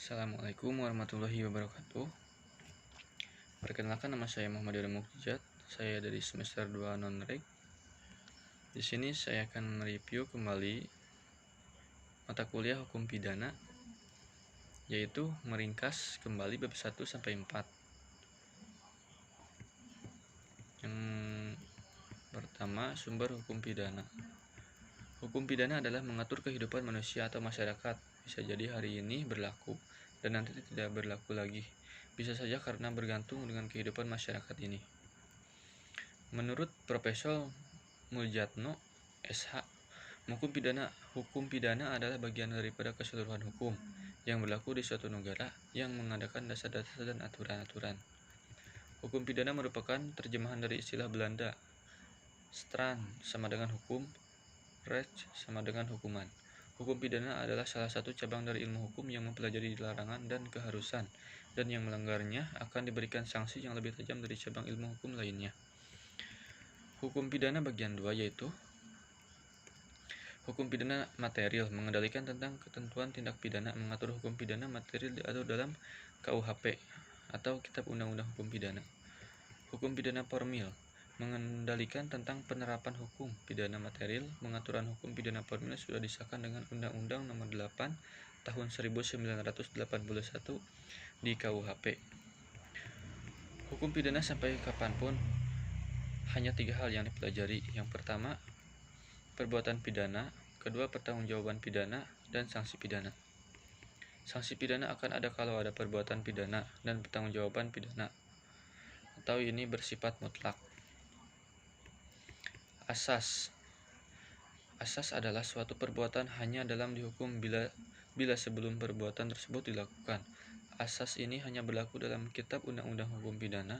Assalamualaikum warahmatullahi wabarakatuh. Perkenalkan, nama saya Muhammad Irfan Mukjizat. Saya dari semester 2 non-reg. Di sini saya akan mereview kembali mata kuliah hukum pidana, yaitu meringkas kembali bab 1 sampai 4. Yang pertama, sumber hukum pidana. Hukum pidana adalah mengatur kehidupan manusia atau masyarakat. Bisa jadi hari ini berlaku dan nanti tidak berlaku lagi. Bisa saja karena bergantung dengan kehidupan masyarakat ini. Menurut Profesor Muljatno, SH, hukum pidana adalah bagian daripada keseluruhan hukum yang berlaku di suatu negara yang mengadakan dasar-dasar dan aturan-aturan. Hukum pidana merupakan terjemahan dari istilah Belanda strand sama dengan hukum, recht sama dengan hukuman. Hukum pidana adalah salah satu cabang dari ilmu hukum yang mempelajari larangan dan keharusan, dan yang melanggarnya akan diberikan sanksi yang lebih tajam dari cabang ilmu hukum lainnya. Hukum pidana bagian 2 yaitu hukum pidana material, mengendalikan tentang ketentuan tindak pidana, mengatur hukum pidana material diatur dalam KUHP atau Kitab Undang-Undang Hukum Pidana. Hukum pidana formil, mengendalikan tentang penerapan hukum pidana material. Pengaturan hukum pidana formil sudah disahkan dengan Undang-Undang Nomor 8 Tahun 1981 di KUHP. Hukum pidana sampai kapanpun hanya 3 hal yang dipelajari. Yang pertama, perbuatan pidana, kedua, pertanggungjawaban pidana, dan sanksi pidana. Sanksi pidana akan ada kalau ada perbuatan pidana dan pertanggungjawaban pidana, atau ini bersifat mutlak. Asas adalah suatu perbuatan hanya dalam dihukum bila sebelum perbuatan tersebut dilakukan. Asas ini hanya berlaku dalam Kitab Undang-Undang Hukum Pidana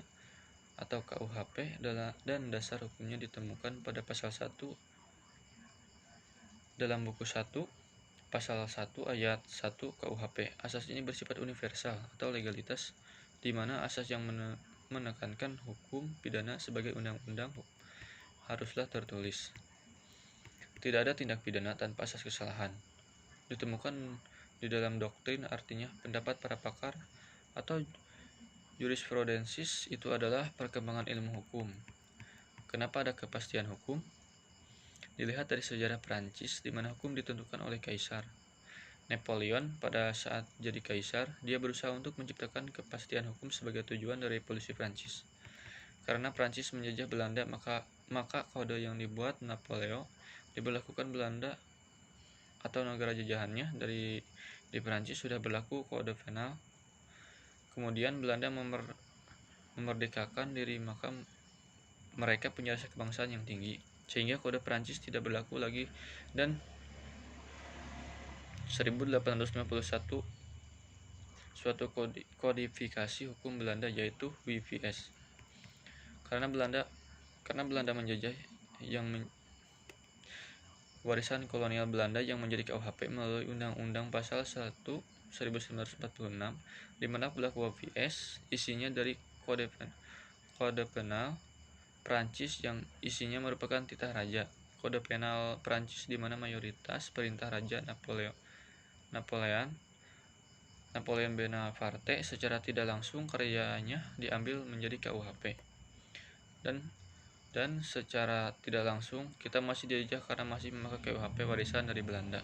atau KUHP, dan dasar hukumnya ditemukan pada pasal 1 dalam buku 1 pasal 1 ayat 1 KUHP. Asas ini bersifat universal atau legalitas, di mana asas yang menekankan hukum pidana sebagai undang-undang haruslah tertulis. Tidak ada tindak pidana tanpa asas kesalahan. Ditemukan di dalam doktrin, artinya pendapat para pakar, atau jurisprudensis itu adalah perkembangan ilmu hukum. Kenapa ada kepastian hukum? Dilihat dari sejarah Prancis, di mana hukum ditentukan oleh kaisar. Napoleon pada saat jadi kaisar, dia berusaha untuk menciptakan kepastian hukum sebagai tujuan dari revolusi Prancis. Karena Prancis menjajah Belanda, maka kode yang dibuat Napoleon diberlakukan Belanda atau negara jajahannya. Di Prancis sudah berlaku kode penal. Kemudian Belanda memerdekakan diri, maka mereka punya rasa kebangsaan yang tinggi, sehingga kode Prancis tidak berlaku lagi, dan 1851 suatu kodifikasi hukum Belanda yaitu WVS. Karena Belanda menjajah warisan kolonial Belanda yang menjadi KUHP melalui Undang-Undang Pasal 1 1946, di mana berlaku WVS isinya dari kode penal Prancis yang isinya merupakan titah raja. Kode penal Prancis di mana mayoritas perintah Raja Napoleon Bonaparte secara tidak langsung karyanya diambil menjadi KUHP. Dan secara tidak langsung kita masih dijajah karena masih memakai KUHP warisan dari Belanda.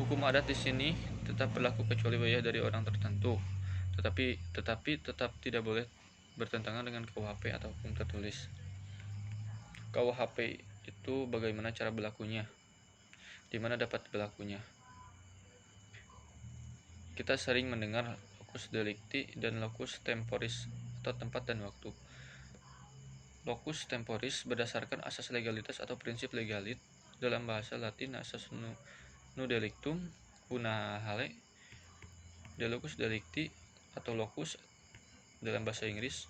Hukum adat di sini tetap berlaku kecuali wilayah dari orang tertentu, tetapi tetap tidak boleh bertentangan dengan KUHP atau hukum tertulis. KUHP itu bagaimana cara berlakunya, di mana dapat berlakunya. Kita sering mendengar locus delicti dan locus temporis atau tempat dan waktu. Locus temporis berdasarkan asas legalitas atau prinsip legalit. Dalam bahasa Latin, asas nu delictum una hale. De locus delicti atau locus dalam bahasa Inggris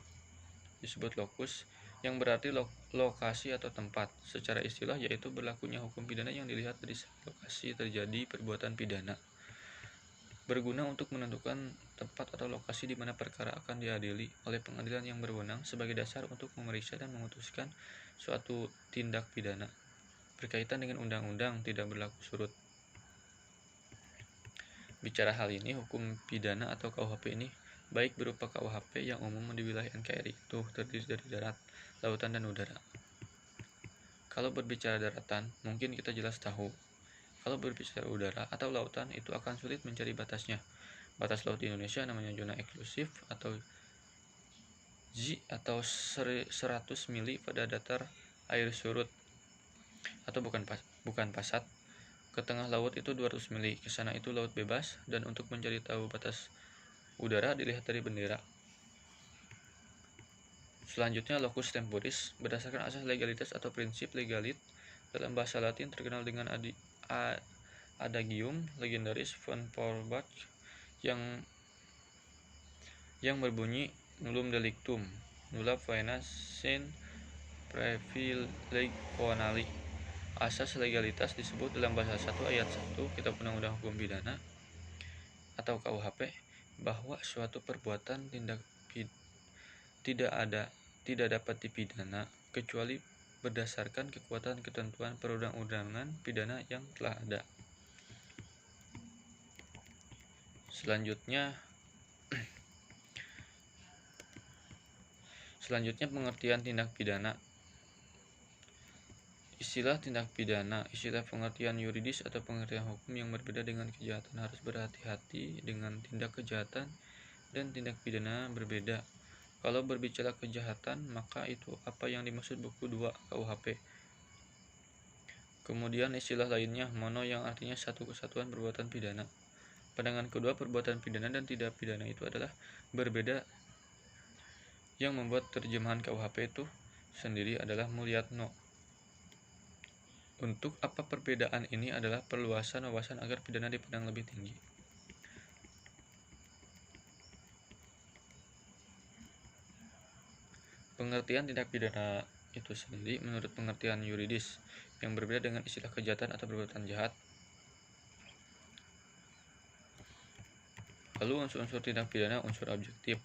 disebut locus, yang berarti lokasi atau tempat. Secara istilah yaitu berlakunya hukum pidana yang dilihat dari lokasi terjadi perbuatan pidana, berguna untuk menentukan tempat atau lokasi di mana perkara akan diadili oleh pengadilan yang berwenang sebagai dasar untuk memeriksa dan memutuskan suatu tindak pidana. Berkaitan dengan undang-undang tidak berlaku surut. Bicara hal ini, hukum pidana atau KUHP ini baik berupa KUHP yang umum di wilayah NKRI itu terdiri dari darat, lautan, dan udara. Kalau berbicara daratan, mungkin kita jelas tahu. Kalau berbicara udara atau lautan, itu akan sulit mencari batasnya. Batas laut di Indonesia namanya zona eksklusif atau Z atau 100 mili pada datar air surut atau bukan pasat. Ke tengah laut itu 200 mili, ke sana itu laut bebas, dan untuk mencari tahu batas udara dilihat dari bendera. Selanjutnya locus temporis berdasarkan asas legalitas atau prinsip legalit dalam bahasa Latin terkenal dengan adagium legendaris von Forbach yang berbunyi nullum delictum nulla faena sine praevilegionali. Asas legalitas disebut dalam bahasa 1 ayat 1 Kitab Undang-Undang Hukum Pidana atau KUHP bahwa suatu perbuatan tidak dapat dipidana kecuali berdasarkan kekuatan ketentuan perundang-undangan pidana yang telah ada. Selanjutnya pengertian tindak pidana. Istilah tindak pidana, istilah pengertian yuridis atau pengertian hukum yang berbeda dengan kejahatan. Harus berhati-hati dengan tindak kejahatan dan tindak pidana berbeda. Kalau berbicara kejahatan, maka itu apa yang dimaksud buku 2 KUHP. Kemudian istilah lainnya, mono yang artinya satu kesatuan perbuatan pidana. Pandangan kedua, perbuatan pidana dan tidak pidana itu adalah berbeda. Yang membuat terjemahan KUHP itu sendiri adalah Mulyatno. Untuk apa perbedaan ini adalah perluasan wawasan agar pidana dipandang lebih tinggi. Pengertian tindak pidana itu sendiri menurut pengertian yuridis yang berbeda dengan istilah kejahatan atau perbuatan jahat. Lalu unsur-unsur tindak pidana, unsur objektif.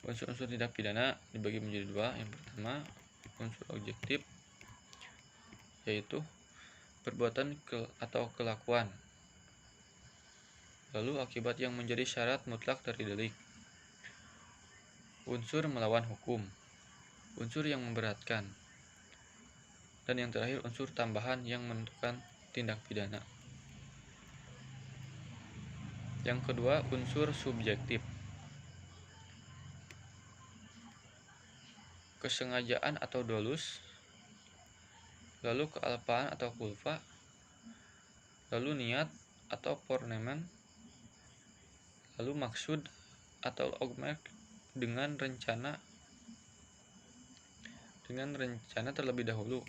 Unsur-unsur tindak pidana dibagi menjadi dua. Yang pertama, unsur objektif, yaitu perbuatan atau kelakuan, lalu akibat yang menjadi syarat mutlak dari delik. Unsur melawan hukum, unsur yang memberatkan, dan yang terakhir unsur tambahan yang menentukan tindak pidana. Yang kedua, unsur subjektif. Kesengajaan atau dolus, lalu kealpaan atau kulpa, lalu niat atau pornemen, lalu maksud atau ogmerk dengan rencana terlebih dahulu.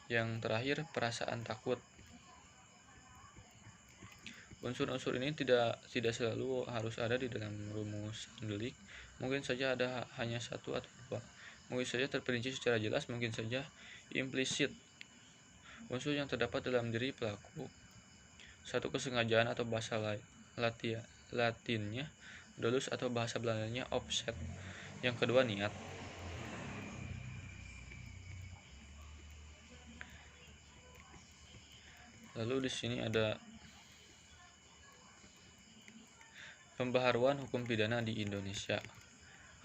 Yang terakhir, perasaan takut. Unsur-unsur ini tidak selalu harus ada di dalam rumusan delik. Mungkin saja ada hanya satu atau dua. Mungkin saja terperinci secara jelas, mungkin saja implisit. Unsur yang terdapat dalam diri pelaku. Satu, kesengajaan atau bahasa Latinnya dolus atau bahasa Belandanya opset. Yang kedua, niat. Lalu di sini ada pembaharuan hukum pidana di Indonesia.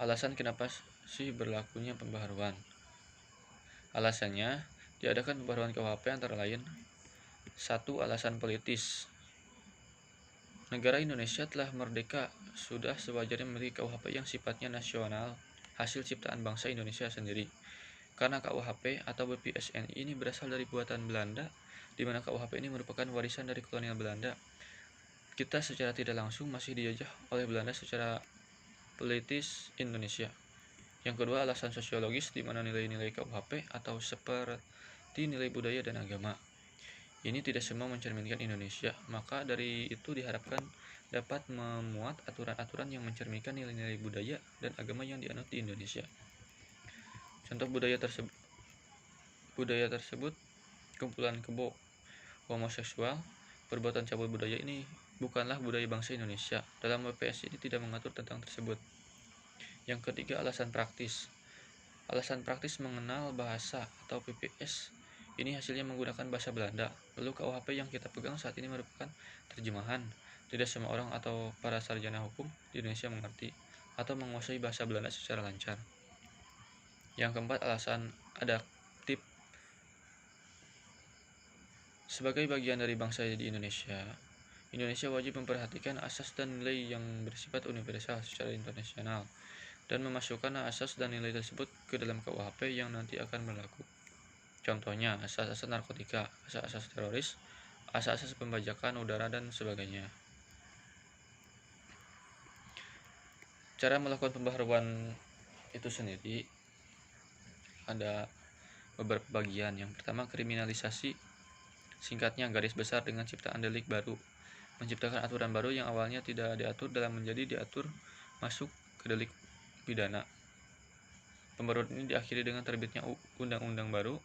Alasan kenapa sih berlakunya pembaharuan? Alasannya, diadakan pembaharuan KUHP antara lain: 1. Alasan politis. Negara Indonesia telah merdeka, sudah sewajarnya memiliki KUHP yang sifatnya nasional, hasil ciptaan bangsa Indonesia sendiri. Karena KUHP atau BPSNI ini berasal dari buatan Belanda, di mana KUHP ini merupakan warisan dari kolonial Belanda. Kita secara tidak langsung masih dijajah oleh Belanda secara politis Indonesia. Yang kedua, alasan sosiologis, di mana nilai-nilai KUHP atau seperti nilai budaya dan agama ini tidak semua mencerminkan Indonesia, maka dari itu diharapkan dapat memuat aturan-aturan yang mencerminkan nilai-nilai budaya dan agama yang dianut di Indonesia. Contoh budaya tersebut kumpulan kebo, homoseksual, perbuatan cabul budaya ini bukanlah budaya bangsa Indonesia. Dalam WPS ini tidak mengatur tentang tersebut. Yang ketiga, alasan praktis. Alasan praktis mengenal bahasa atau PPS Ini hasilnya menggunakan bahasa Belanda. Lalu KUHP yang kita pegang saat ini merupakan terjemahan. Tidak semua orang atau para sarjana hukum di Indonesia mengerti atau menguasai bahasa Belanda secara lancar. Yang keempat, alasan adaptif. Sebagai bagian dari bangsa di Indonesia wajib memperhatikan asas dan nilai yang bersifat universal secara internasional dan memasukkan asas dan nilai tersebut ke dalam KUHP yang nanti akan berlaku. Contohnya, asas-asas narkotika, asas-asas teroris, asas-asas pembajakan udara, dan sebagainya. Cara melakukan pembaharuan itu sendiri ada beberapa bagian. Yang pertama, kriminalisasi, singkatnya garis besar dengan ciptaan delik baru, menciptakan aturan baru yang awalnya tidak diatur dalam menjadi diatur masuk ke delik pidana. Pembaruan ini diakhiri dengan terbitnya undang-undang baru,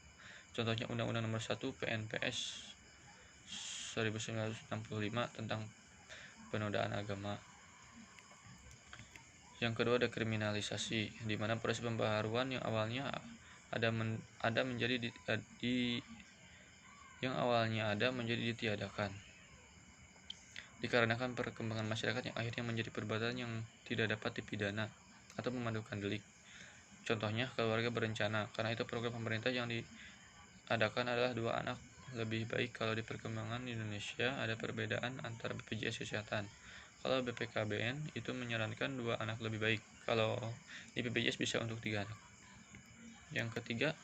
contohnya Undang-Undang Nomor 1 PNPS 1965 tentang penodaan agama. Yang kedua, dekriminalisasi, di mana proses pembaharuan yang awalnya ada menjadi ditiadakan dikarenakan perkembangan masyarakat yang akhirnya menjadi perbuatan yang tidak dapat dipidana atau memandukan delik. Contohnya, keluarga berencana. Karena itu program pemerintah yang diadakan adalah 2 anak lebih baik. Kalau di perkembangan di Indonesia ada perbedaan antara BPJS Kesehatan. Kalau BPKBN itu menyarankan 2 anak lebih baik. Kalau di BPJS bisa untuk 3 anak. Yang ketiga,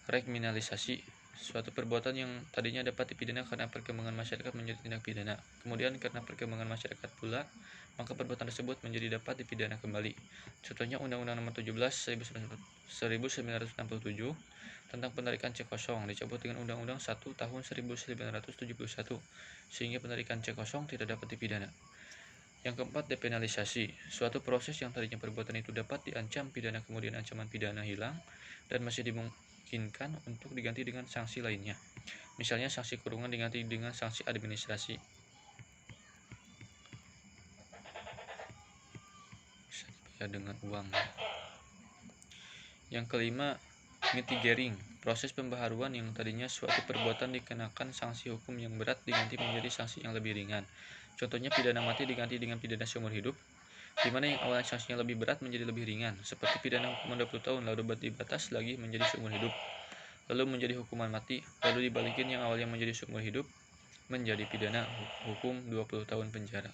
rekriminalisasi, suatu perbuatan yang tadinya dapat dipidana karena perkembangan masyarakat menjadi tindak pidana. Kemudian karena perkembangan masyarakat pula, maka perbuatan tersebut menjadi dapat dipidana kembali. Contohnya Undang-Undang Nomor 17 1967 tentang penarikan cek kosong dicabut dengan Undang-Undang 1 tahun 1971 sehingga penarikan cek kosong tidak dapat dipidana. Yang keempat, depenalisasi, suatu proses yang tadinya perbuatan itu dapat diancam pidana kemudian ancaman pidana hilang dan masih dimungkinkan untuk diganti dengan sanksi lainnya. Misalnya sanksi kurungan diganti dengan sanksi administrasi. Bisa dibayar dengan uang. Yang kelima, mitigating, proses pembaharuan yang tadinya suatu perbuatan dikenakan sanksi hukum yang berat diganti menjadi sanksi yang lebih ringan. Contohnya pidana mati diganti dengan pidana seumur hidup, di mana yang awalnya sanksinya lebih berat menjadi lebih ringan, seperti pidana hukuman 20 tahun lalu dibatas lagi menjadi seumur hidup, lalu menjadi hukuman mati, lalu dibalikin yang awalnya menjadi seumur hidup menjadi pidana hukum 20 tahun penjara.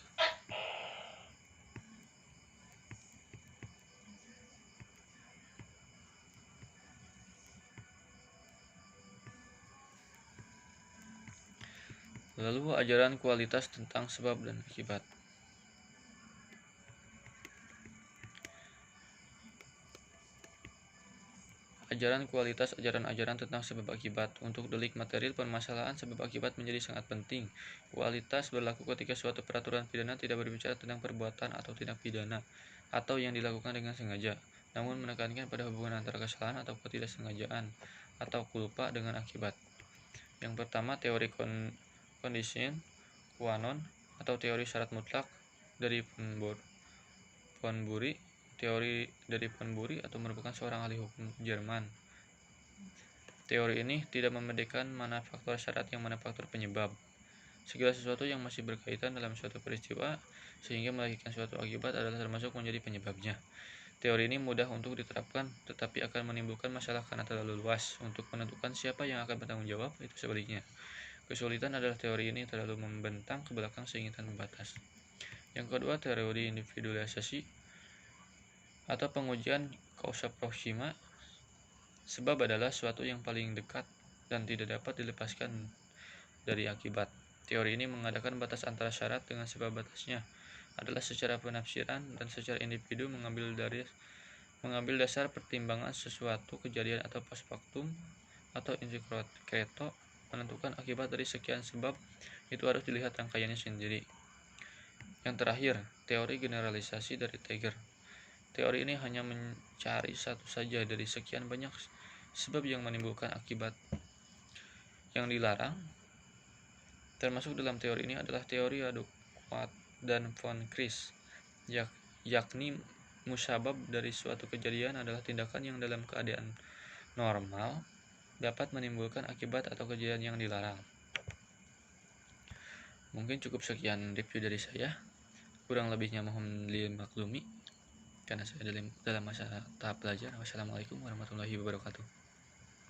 Lalu ajaran kualitas tentang sebab dan akibat. Ajaran kualitas, ajaran-ajaran tentang sebab akibat. Untuk delik material, permasalahan sebab akibat menjadi sangat penting. Kualitas berlaku ketika suatu peraturan pidana tidak berbicara tentang perbuatan atau tindak pidana atau yang dilakukan dengan sengaja, namun menekankan pada hubungan antara kesalahan atau ketidaksengajaan atau culpa dengan akibat. Yang pertama, teori condition qua non atau teori syarat mutlak dari von Bury. Teori dari von Bury atau merupakan seorang ahli hukum Jerman. Teori ini tidak membedakan mana faktor syarat yang mana faktor penyebab. Segala sesuatu yang masih berkaitan dalam suatu peristiwa sehingga melahirkan suatu akibat adalah termasuk menjadi penyebabnya. Teori ini mudah untuk diterapkan, tetapi akan menimbulkan masalah karena terlalu luas untuk menentukan siapa yang akan bertanggung jawab. Itu sebaliknya. Kesulitan adalah teori ini terlalu membentang ke belakang sehingga membatas. Yang kedua, teori individualisasi atau pengujian causa proxima. Sebab adalah suatu yang paling dekat dan tidak dapat dilepaskan dari akibat. Teori ini mengadakan batas antara syarat dengan sebab. Batasnya adalah secara penafsiran dan secara individu mengambil dasar pertimbangan sesuatu kejadian atau post factum atau in concreto menentukan akibat dari sekian sebab. Itu harus dilihat rangkaiannya sendiri. Yang terakhir, teori generalisasi dari Tiger. Teori ini hanya mencari satu saja dari sekian banyak sebab yang menimbulkan akibat yang dilarang. Termasuk dalam teori ini adalah teori Aduquat dan von Kris, yakni musabab dari suatu kejadian adalah tindakan yang dalam keadaan normal dapat menimbulkan akibat atau kejadian yang dilarang. Mungkin cukup sekian review dari saya. Kurang lebihnya mohon dimaklumi karena saya dalam masa tahap belajar. Wassalamualaikum warahmatullahi wabarakatuh.